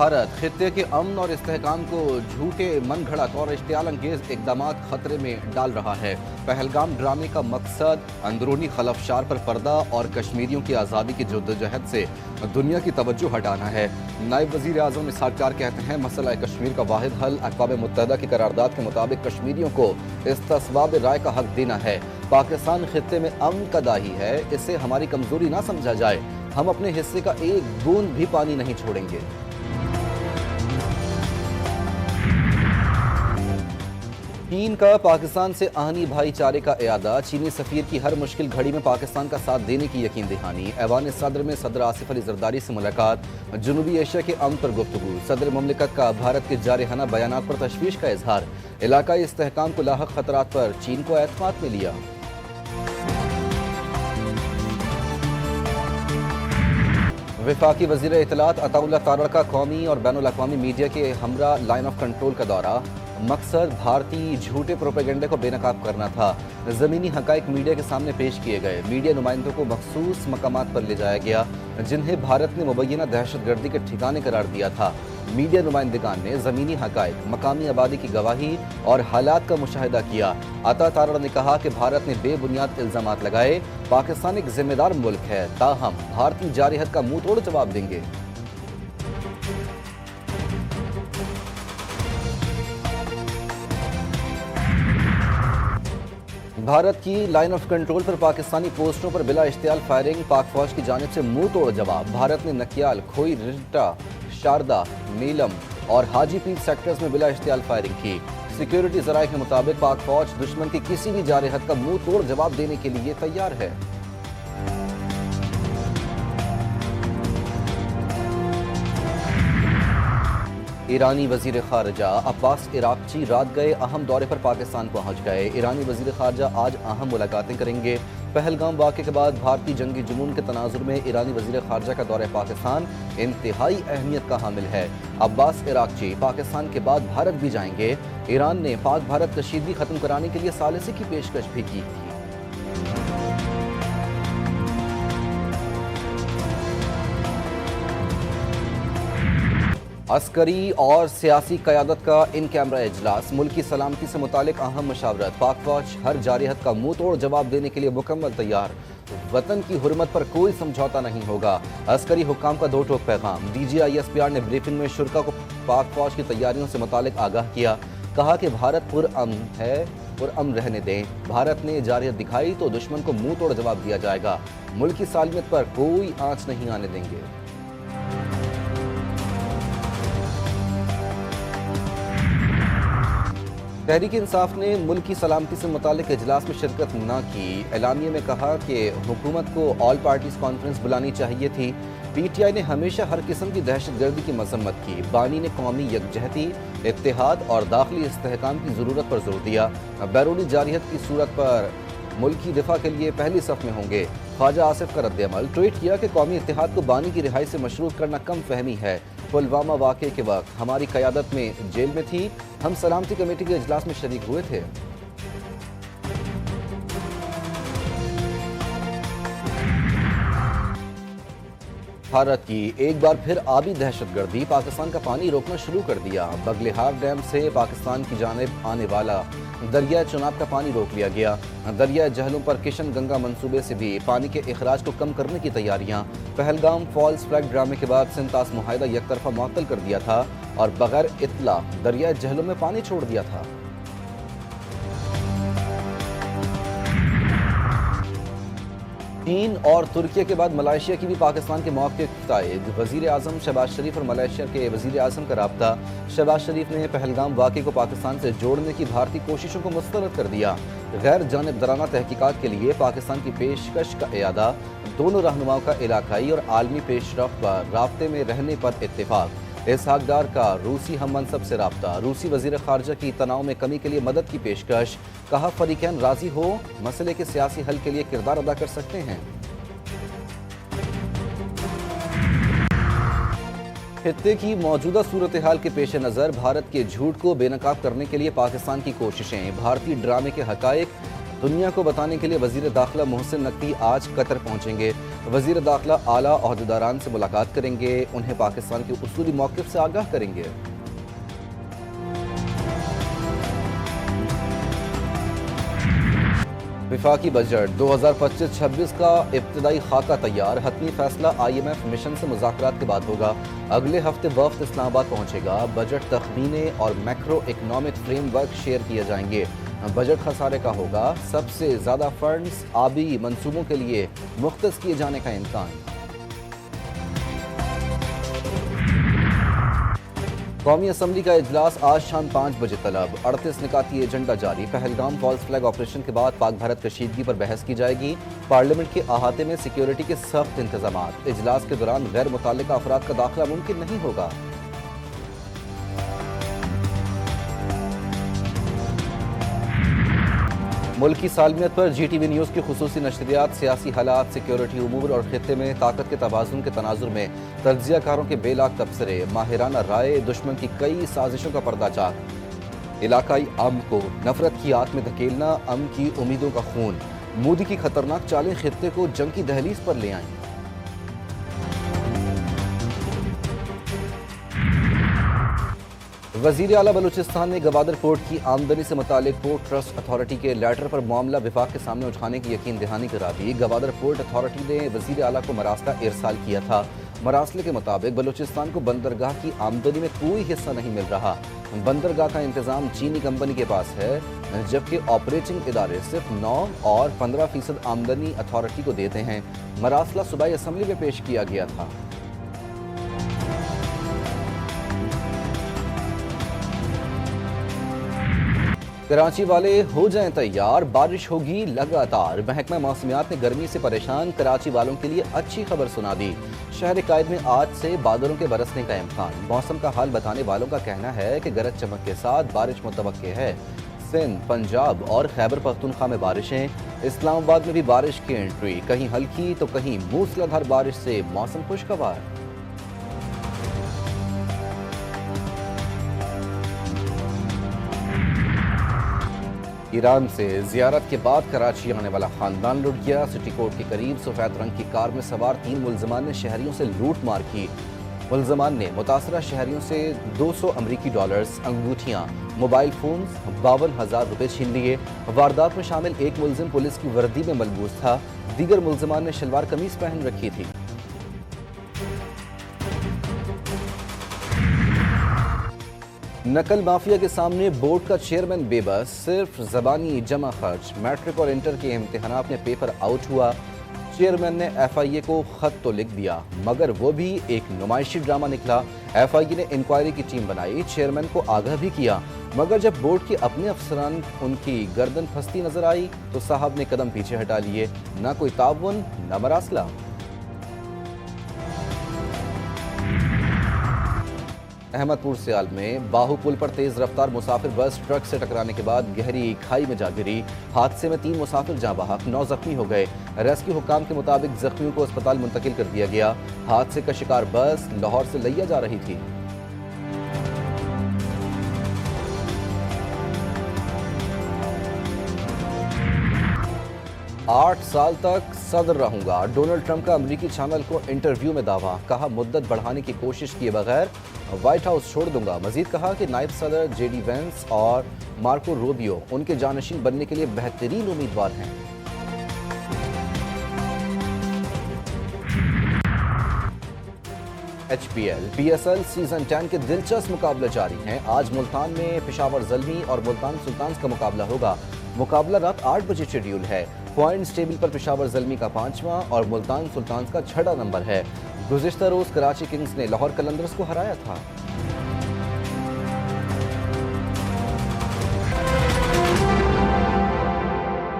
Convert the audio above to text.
भारत खित्ते के अमन और इस्तेहकाम को झूठे मनगढ़ंत और इश्तियाल अंगेज इकदाम खतरे में डाल रहा है। पहलगाम ड्रामे का मकसद अंदरूनी खलफशार पर पर्दा और कश्मीरियों की आज़ादी की जद्दोजहद से दुनिया की तवज्जो हटाना है। नायब वज़ीर आज़म इसहाक़ डार कहते हैं, मसला कश्मीर का वाहिद हल अक़वाम मुत्तहिदा की करारदाद के मुताबिक कश्मीरियों को इस्तिस्वाब राय का हक देना है। पाकिस्तान खित्ते में अमन का दाही है, इसे हमारी कमजोरी ना समझा जाए। हम अपने हिस्से का एक बूंद भी पानी नहीं छोड़ेंगे। चीन का पाकिस्तान से आहनी भाईचारे का इयादा, चीनी सफीर की हर मुश्किल घड़ी में पाकिस्तान का साथ देने की यकीन दहानी। ऐवान सदर में सदर आसिफ अली जरदारी से मुलाकात, जनूबी एशिया के अमन पर गुफ्तगू। सदर मुमलिकत का भारत के जारहाना बयानात पर तशवीश का इजहार, इलाकाई इस्तेहकाम को लाहक खतरात पर चीन को एतमाद में लिया। वफाकी वज़ीर इत्तलात अताउल्लाह तारड़ का कौमी और बैनुल अक़वामी मीडिया के हमरा लाइन ऑफ कंट्रोल का दौरा। मकसद भारतीय झूठे प्रोपेगेंडे को बेनकाब करना था। ज़मीनी हक़ाइक़ मीडिया के सामने पेश किए गए। मीडिया नुमाइंदों को मखसूस मकामात पर ले जाया गया जिन्हें भारत ने मुबैना दहशतगर्दी के ठिकाने करार दिया था। मीडिया नुमाइंदगान ने ज़मीनी हक़ाइक़, मकामी आबादी की गवाही और हालात का मुशाहिदा किया। अता तारड़ ने कहा कि भारत ने बेबुनियाद इल्ज़ामात लगाए। पाकिस्तान एक जिम्मेदार मुल्क है, ताहम भारतीय जारहत का मुंह तोड़ जवाब देंगे। भारत की लाइन ऑफ कंट्रोल पर पाकिस्तानी पोस्टों पर बिला इश्तियाल फायरिंग, पाक फौज की जानिब से मुंह तोड़ जवाब। भारत ने नकियाल, खोई, रिटा, शारदा, नीलम और हाजीपीर सेक्टर्स में बिला इश्तियाल फायरिंग की। सिक्योरिटी ज़राए के मुताबिक पाक फौज दुश्मन की किसी भी जारहत का मुंह तोड़ जवाब देने के लिए तैयार है। ईरानी वज़ीर ख़ारजा अब्बास इराक़ची रात गए अहम दौरे पर पाकिस्तान पहुँच गए। ईरानी वज़ीर ख़ारजा आज अहम मुलाकातें करेंगे। पहलगाम वाक़े के बाद भारतीय जंगी जुनून के तनाजुर में ईरानी वज़ीर ख़ारजा का दौरा पाकिस्तान इंतहाई अहमियत का हामिल है। अब्बास इराक़ची पाकिस्तान के बाद भारत भी जाएंगे। ईरान ने पाक भारत कशीदगी ख़त्म कराने के लिए सालिसी की पेशकश भी की थी। अस्करी और सियासी क़यादत का इन कैमरा इजलास, मुल्क की सलामती से मुतालिक अहम मशावरत। पाक फौज हर जारहत का मुंह तोड़ जवाब देने के लिए मुकम्मल तैयार। वतन की हुर्मत पर कोई समझौता नहीं होगा। अस्करी हुक्काम का दो टोक पैगाम। DGISPR ने ब्रीफिंग में शुरा को पाक फौज की तैयारियों से मुतालिक आगाह किया। कहा कि भारत पुरअमन है, पुरअमन रहने दें। भारत ने जारहत दिखाई तो दुश्मन को मुंह तोड़ जवाब दिया जाएगा। मुल्क की सालमियत पर कोई आंच नहीं आने देंगे। तहरीक इंसाफ ने मुल्क की सलामती से मुतालिक इजलास में शिरकत न की। एलामिया में कहा कि हुकूमत को ऑल पार्टीज कॉन्फ्रेंस बुलानी चाहिए थी। PTI ने हमेशा हर किस्म की दहशतगर्दी की मजम्मत की। बानी ने कौमी यकजहती, इत्तेहाद और दाखिली इस्तेहकाम की ज़रूरत पर जोर दिया। बैरूनी जारहत की सूरत पर मुल्क की दिफा के लिए पहली सफ में होंगे। ख्वाजा आसिफ का रद्द-ए-अमल, ट्वीट किया कि कौमी इत्तेहाद को बानी की रिहाई से मशरूत करना कम फहमी है। पुलवामा वाक़े के वक्त हमारी क़यादत में जेल में थी, हम सलामती कमेटी के इजलास में शरीक हुए थे। भारत की एक बार फिर आबी दहशतगर्दी, पाकिस्तान का पानी रोकना शुरू कर दिया। बगलिहार डैम से पाकिस्तान की जानिब आने वाला दरिया चुनाब का पानी रोक लिया गया। दरिया जहलों पर किशन गंगा मंसूबे से भी पानी के अखराज को कम करने की तैयारियां। पहलगाम फॉल्स फ्लैग ड्रामे के बाद सिंतास मुआहिदा एक तरफा मुअत्तल कर दिया था और बगैर इत्तला दरिया जहलों में पानी छोड़ दिया था। चीन और तुर्की के बाद मलेशिया की भी पाकिस्तान के मौक़िफ़ तायद। वज़ीर आज़म शहबाज शरीफ और मलेशिया के वज़ीर आज़म का राब्ता। शहबाज शरीफ ने पहलगाम वाक़े को पाकिस्तान से जोड़ने की भारतीय कोशिशों को मुस्तरद कर दिया। गैर जानिबदाराना तहकीकात के लिए पाकिस्तान की पेशकश का इयादा। दोनों रहनुमाओं का इलाकाई और आलमी पेशरफ्त पर राब्ते में रहने पर इत्तेफाक। इसहाक़ डार का रूसी हम मनसब से राब्ता। रूसी वज़ीर ख़ारजा की तनाव में कमी के लिए मदद की पेशकश। कहा फ़रीक़ैन राज़ी हो मसले के सियासी हल के लिए किरदार अदा कर सकते हैं। खित्ते की मौजूदा सूरत हाल के पेश नज़र भारत के झूठ को बेनकाब करने के लिए पाकिस्तान की कोशिशें। भारतीय ड्रामे के हक़ाइक़ दुनिया को बताने के लिए वजीर दाखिला मोहसिन नकवी आज कतर पहुंचेंगे। वजीर दाखिला आला ओहदेदारान से मुलाकात करेंगे, उन्हें पाकिस्तान के उसूली मौक़िफ़ से आगाह करेंगे। विफाकी बजट 2025-26 का इब्तदाई खाका तैयार। हतमी फैसला IMF मिशन से मुज़ाकरात के बाद होगा। अगले हफ्ते वफ्द इस्लामाबाद पहुंचेगा। बजट तखमीने और मैक्रो इकनॉमिक फ्रेमवर्क शेयर किए जाएंगे। बजट खसारे का होगा। सबसे ज़्यादा फंड्स आबी मंसूबों के लिए मुख्तस किए जाने का इम्कान। कौमी असम्बली का इजलास आज शाम 5 बजे तलब। 38 निकाती एजेंडा जारी। पहलगाम फॉल्स फ्लैग ऑपरेशन के बाद पाक भारत कशीदगी पर बहस की जाएगी। पार्लियामेंट के अहाते में सिक्योरिटी के सख्त इंतजाम। इजलास के दौरान गैर मुताल्लिका अफराद का दाखिला मुमकिन नहीं होगा। मुल्क की सालमियत पर GTV न्यूज़ की खुसूसी नशरियात। सियासी हालात, सिक्योरिटी उमूर और खित्ते में ताकत के तवाज़ुन के तनाजुर में तज्ज़ियाकारों के बेलाग तबसरे, माहिराना राय, दुश्मन की कई साजिशों का पर्दाचार। इलाकाई अमन को नफरत की आग में धकेलना, अमन की उम्मीदों का खून। मोदी की खतरनाक चालें खित्ते को जंग की दहलीज पर ले आईं। वज़ीर आला बलूचिस्तान ने गवादर पोर्ट की आमदनी से मुतालिक पोर्ट ट्रस्ट अथॉरिटी के लेटर पर मामला विफाक के सामने उठाने की यकीन दहानी करा दी। गवादर पोर्ट अथॉरिटी ने वज़ीर आला को मरासला इरसाल किया था। मरासले के मुताबिक बलूचिस्तान को बंदरगाह की आमदनी में कोई हिस्सा नहीं मिल रहा। बंदरगाह का इंतजाम चीनी कंपनी के पास है, जबकि ऑपरेटिंग इदारे सिर्फ 9 और 15% आमदनी अथॉरिटी को देते हैं। मरासला सूबाई असम्बली में पेश किया गया था। कराची वाले हो जाएं तैयार, बारिश होगी लगातार। महकमा मौसमियात ने गर्मी से परेशान कराची वालों के लिए अच्छी खबर सुना दी। शहर कायद में आज से बादलों के बरसने का इम्कान। मौसम का हाल बताने वालों का कहना है कि गरज चमक के साथ बारिश मुतवक्के है। सिंध, पंजाब और खैबर पख्तूनख्वा में बारिशें। इस्लामाबाद में भी बारिश की एंट्री, कहीं हल्की तो कहीं मूसलाधार बारिश से मौसम खुशगवार। ईरान से जियारत के बाद कराची आने वाला खानदान लुट गया। सिटी कोर्ट के करीब सफेद रंग की कार में सवार 3 मुलजमान ने शहरियों से लूट मार की। मुलजमान ने मुतासरा शहरियों से 200 अमरीकी डॉलर्स, अंगूठियां, मोबाइल फोन, 52,000 रुपए छीन लिए। वारदात में शामिल एक मुलजिम पुलिस की वर्दी में मलबूस था। दीगर मुलजमान ने शलवार कमीज पहन रखी थी। नकल माफिया के सामने बोर्ड का चेयरमैन बेबस। सिर्फ जबानी जमा खर्च। मैट्रिक और इंटर के इम्तिहानात में पेपर आउट हुआ। चेयरमैन ने FIA को खत तो लिख दिया, मगर वो भी एक नुमाइशी ड्रामा निकला। FIA ने इंक्वायरी की टीम बनाई, चेयरमैन को आगाह भी किया, मगर जब बोर्ड के अपने अफसरान उनकी गर्दन फंसती नजर आई तो साहब ने कदम पीछे हटा लिए। ना कोई ताउन, न मरासला। अहमदपुर सियाल में बाहू पुल पर तेज रफ्तार मुसाफिर बस ट्रक से टकराने के बाद गहरी खाई में जा गिरी। हादसे में 3 मुसाफिर जाँ बहक, 9 जख्मी हो गए। रेस्क्यू हुकाम के मुताबिक जख्मियों को अस्पताल मुंतकिल कर दिया गया। हादसे का शिकार बस लाहौर से लिया जा रही थी। 8 साल तक सदर रहूंगा। डोनाल्ड ट्रंप का अमेरिकी चैनल को इंटरव्यू में दावा। कहा मुद्दत बढ़ाने की कोशिश किए बगैर व्हाइट हाउस छोड़ दूंगा। मजीद कहा कि नायब सदर JD वेंस और मार्को रूबियो उनके जानशीन बनने के लिए बेहतरीन उम्मीदवार हैं। PSL सीजन 10 के दिलचस्प मुकाबले जारी हैं। आज मुल्तान में पेशावर ज़ल्मी और मुल्तान सुल्तान्स का मुकाबला होगा। मुकाबला रात 8 बजे शेड्यूल है। पॉइंट्स टेबल पर पेशावर ज़ल्मी का 5वां और मुल्तान सुल्तान्स का 6वां नंबर है। गुज़िश्ता रोज़ कराची किंग्स ने लाहौर कलंदर्स को हराया था।